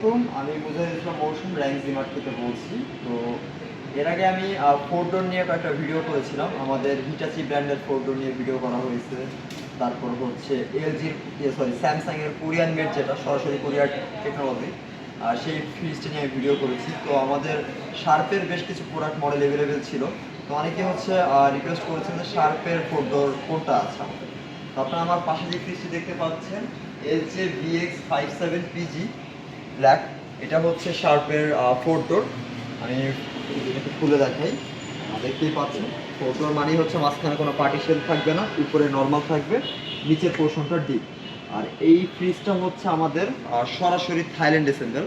আমি মুজাহিদ ইসলাম মৌসুম র্যাঙ্ক জিমার্ট থেকে বলছি। তো এর আগে আমি ফোর ডোর নিয়ে কয়েকটা ভিডিও করেছিলাম। আমাদের হিটাচি ব্র্যান্ডের ফোর ডোর নিয়ে ভিডিও করা হয়েছে। তারপর হচ্ছে এলজির স্যামসাংয়ের কোরিয়ান মেড, যেটা সরাসরি কোরিয়ার টেকনোলজি, আর সেই ফ্রিজটা নিয়ে আমি ভিডিও করেছি। তো আমাদের শার্পের বেশ কিছু প্রোডাক্ট মডেল অ্যাভেলেবেল ছিল। তো অনেকে হচ্ছে রিকোয়েস্ট করেছেন যে শার্পের ফোর ডোর কোনটা আছে আমাদের। তো আপনারা আমার পাশে যে ফ্রিজটি দেখতে পাচ্ছেন, এলজি VX57PG ব্ল্যাক, এটা হচ্ছে শার্পের ফোর ডোর। আমি একটু খুলে দেখাই। দেখতেই পাচ্ছেন, ফোর ডোর মানেই হচ্ছে মাঝখানে কোনো পার্টিশন থাকবে না, উপরে নর্মাল থাকবে, নিচের পোর্শনটা ডিপ। আর এই ফ্রিজটা হচ্ছে আমাদের সরাসরি Thailand assemble,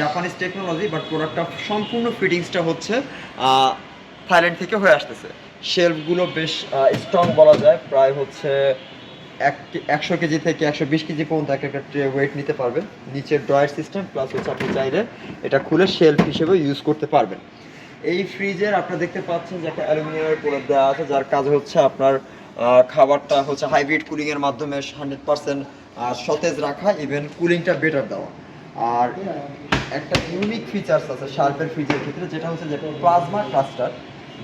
Japanese technology, but প্রোডাক্টটা সম্পূর্ণ ফিটিংসটা হচ্ছে থাইল্যান্ড থেকে হয়ে আসতেছে। শেলফগুলো বেশ স্ট্রং বলা যায়, প্রায় হচ্ছে 100 কেজি থেকে 120 কেজি পর্যন্ত একটা ট্রে ওয়েট নিতে পারবেন। নিচের ড্রয়ার সিস্টেম প্লাস হচ্ছে আপনি চাইলে এটা খুলে শেলফ হিসেবে ইউজ করতে পারবেন। এই ফ্রিজের আপনারা দেখতে পাচ্ছেন যে একটা অ্যালুমিনিয়ামের প্রোডাক্ট দেওয়া আছে, যার কাজ হচ্ছে আপনার খাবারটা হচ্ছে হাইব্রিড কুলিংয়ের মাধ্যমে 100% সতেজ রাখা, ইভেন কুলিংটা বেটার দেওয়া। আর একটা ইউনিক ফিচার্স আছে শার্পের ফ্রিজের ক্ষেত্রে, যেটা হচ্ছে যে প্লাজমা ক্লাস্টার,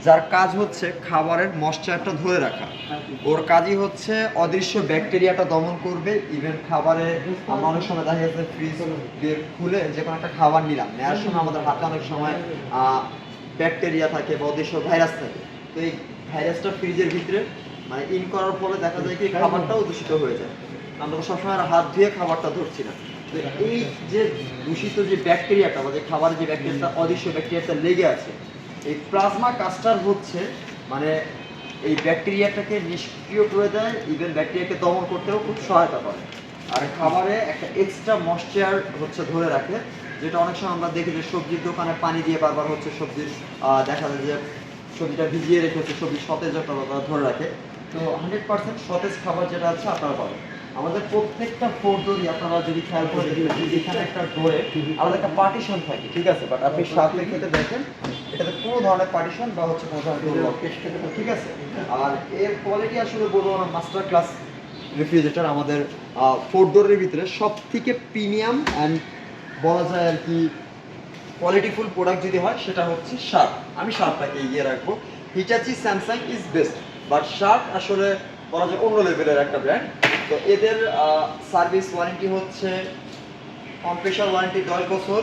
যার কাজ হচ্ছে খাবারের ময়েশ্চারটা ধরে রাখা। ওর কাজই হচ্ছে অদৃশ্য ব্যাকটেরিয়াটা দমন করবে। ইভেন খাবারে আমরা অনেক সময় দেখা যাচ্ছে ফ্রিজ বের খুলে যে কোনো একটা খাবার নিলাম, নেওয়ার সময় আমাদের হাতে অনেক সময় ব্যাকটেরিয়া থাকে বা অদৃশ্য ভাইরাস থাকে। তো এই ভাইরাসটা ফ্রিজের ভিতরে মানে ইন করার ফলে দেখা যায় কি খাবারটাও দূষিত হয়ে যায়। আমরা তো সবসময় হাত ধুয়ে খাবারটা ধরছি না। তো এই যে দূষিত যে ব্যাকটেরিয়াটা বা যে খাবারের যে ব্যাকটেরিয়াটা অদৃশ্য ব্যাকটেরিয়াটা লেগে আছে, এই প্লাজমা কাস্টার হচ্ছে মানে এই ব্যাকটেরিয়াটাকে নিষ্ক্রিয় করে দেয়, ইভেন ব্যাকটেরিয়াকে দমন করতেও খুব সহায়তা করে। আর খাবারে একটা এক্সট্রা ময়েশ্চার হচ্ছে ধরে রাখে, যেটা অনেক সময় আমরা দেখি যে সবজির দোকানে পানি দিয়ে বারবার হচ্ছে সবজির দেখা যায় যে সবজিটা ভিজিয়ে রেখে হচ্ছে সবজির সতেজতা ধরে রাখে। তো 100% সতেজ খাবার যেটা আছে আপনারা পাবেন। আমাদের প্রত্যেকটা ফোর ডোরই আপনারা যদি খেয়াল করে দেখবেন, যেখানে একটা ডোরে আমাদের একটা পার্টিশন থাকে, ঠিক আছে, বাট আপনি সাথে খেতে দেখেন এটাতে কোনো ধরনের পার্টিশন বা হচ্ছে কোনো ধরনের লক, ঠিক আছে। আর এর কোয়ালিটি আসলে বলবো না, মাস্টার ক্লাস রেফ্রিজারেটর আমাদের ফোর ডোরের ভিতরে সব থেকে প্রিমিয়াম অ্যান্ড বলা যায় আর কি কোয়ালিটিফুল প্রোডাক্ট যদি হয় সেটা হচ্ছে শার্প। আমি শার্পটাকে এগিয়ে রাখবো। Hitachi Samsung is best, but sharp আসলে বলা যায় অন্য লেভেলের একটা ব্র্যান্ড। তো এদের সার্ভিস ওয়ারেন্টি হচ্ছে কম্প্রেসার ওয়ারেন্টি 10 বছর,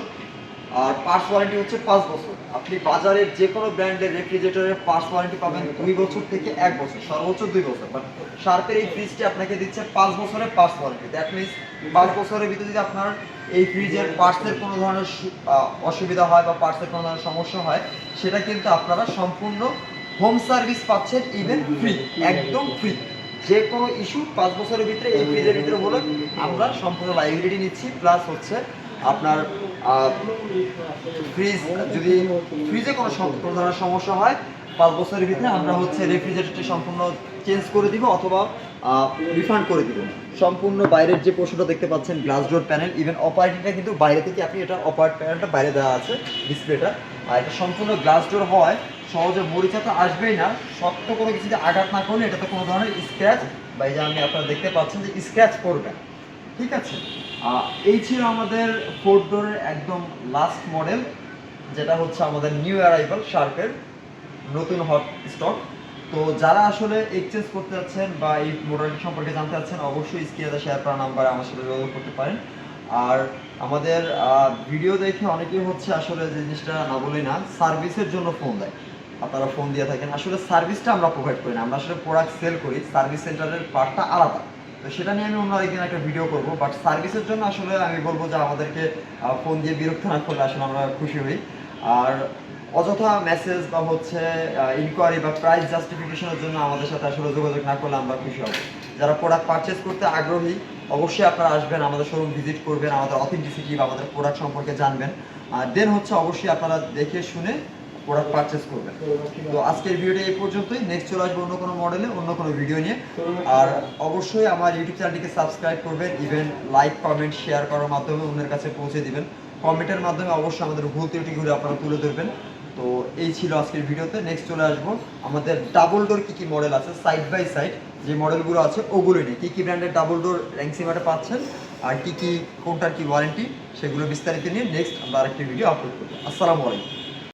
আর পার্টস ওয়ারেন্টি হচ্ছে 5 বছর। আপনি বাজারের যে কোনো ব্র্যান্ডের রেফ্রিজারেটরের পার্টস ওয়ারেন্টি পাবেন 2 বছর থেকে 1 বছর, সর্বোচ্চ 2 বছর। বাট শার্পের এই ফ্রিজটি আপনাকে দিচ্ছে 5 বছরের পার্টস ওয়ারেন্টি। দ্যাট মিনস 5 বছরের ভিতরে যদি আপনার এই ফ্রিজের পার্টসের কোনো ধরনের অসুবিধা হয় বা পার্টসের কোনো ধরনের সমস্যা হয়, সেটা কিন্তু আপনারা সম্পূর্ণ হোম সার্ভিস পাচ্ছেন, ইভেন ফ্রি, একদম ফ্রি। যে কোনো ইস্যু 5 বছরের ভিতরে এই ফ্রিজের ভিতরে হলে আমরা সম্পূর্ণ লাইবিলিটি নিচ্ছি, প্লাস হচ্ছে আপনার ফ্রিজ যদি ফ্রিজে কোনো ধরনের সমস্যা হয় 5 বছরের ভিতরে আমরা হচ্ছে রেফ্রিজারেটরটি সম্পূর্ণ চেঞ্জ করে দিব অথবা রিফান্ড করে দিব। সম্পূর্ণ বাইরের যে পোর্শনটা দেখতে পাচ্ছেন গ্লাস ডোর প্যানেল, ইভেন অপারেটিংটা কিন্তু বাইরে থেকে আপনি এটা অপারেট প্যানেলটা বাইরে দেওয়া আছে ডিসপ্লেটা। আর এটা সম্পূর্ণ গ্লাস ডোর হওয়ায় সহজে মরিচা তো আসবেই না, শক্ত কোনো কিছুতে আঘাত না করলে এটাতে কোনো ধরনের স্ক্র্যাচ বা এই যে আমি আপনারা দেখতে পাচ্ছেন যে স্ক্র্যাচ করবে, ঠিক আছে। এই ছিল আমাদের ফোর ডোরের একদম লাস্ট মডেল, যেটা হচ্ছে আমাদের নিউ অ্যারাইভাল শার্পের নতুন হট স্টক। তো যারা আসলে এক্সচেঞ্জ করতে যাচ্ছেন বা এই মডেলটি সম্পর্কে জানতে চাচ্ছেন, অবশ্যই স্ক্রিনে শেয়ার করা নাম্বারে আমার সাথে যোগাযোগ করতে পারেন। আর আমাদের ভিডিও দেখে অনেকেই হচ্ছে আসলে যে জিনিসটা না বলি না, সার্ভিসের জন্য ফোন দেয়, আপনারা ফোন দিয়ে থাকেন। আসলে সার্ভিসটা আমরা প্রোভাইড করি না, আমরা আসলে প্রোডাক্ট সেল করি, সার্ভিস সেন্টারের পার্টটা আলাদা। তো সেটা নিয়ে আমি অন্য আরেকদিন একটা ভিডিও করব। বাট সার্ভিসের জন্য আসলে আমি বলবো যে আমাদেরকে ফোন দিয়ে বিরক্ত না করলে আসলে আমরা খুশি হই। আর অযথা মেসেজ বা হচ্ছে ইনকোয়ারি বা প্রাইস জাস্টিফিকেশনের জন্য আমাদের সাথে আসলে যোগাযোগ না করলে আমরা খুশি হব। যারা প্রোডাক্ট পারচেস করতে আগ্রহী, অবশ্যই আপনারা আসবেন, আমাদের শোরুম ভিজিট করবেন, আমাদের অথেন্টিসিটি বা আমাদের প্রোডাক্ট সম্পর্কে জানবেন। দেন হচ্ছে অবশ্যই আপনারা দেখে শুনে প্রোডাক্ট পারচেস করবেন। তো আজকের ভিডিওটা এই পর্যন্তই। নেক্সট চলে আসবো অন্য কোনো মডেলে, অন্য কোনো ভিডিও নিয়ে। আর অবশ্যই আমার ইউটিউব চ্যানেলটিকে সাবস্ক্রাইব করবেন, ইভেন লাইক কমেন্ট শেয়ার করার মাধ্যমে অন্যের কাছে পৌঁছে দিবেন। কমেন্টের মাধ্যমে অবশ্যই আমাদের ভুল ত্রুটিগুলো আপনারা তুলে ধরবেন। তো এই ছিল আজকের ভিডিওতে। নেক্সট চলে আসবো আমাদের ডাবল ডোর কী কী মডেল আছে সাইড বাই সাইড, যে মডেলগুলো আছে ওগুলো নিয়ে। কী কী ব্র্যান্ডের ডাবল ডোর র্যাঙ্ক জিমার্টে পাচ্ছেন আর কি কোনটার কি ওয়ারেন্টি সেগুলো বিস্তারিত নিয়ে নেক্সট আমরা আরেকটি ভিডিও আপলোড করবো। আসসালামু আলাইকুম।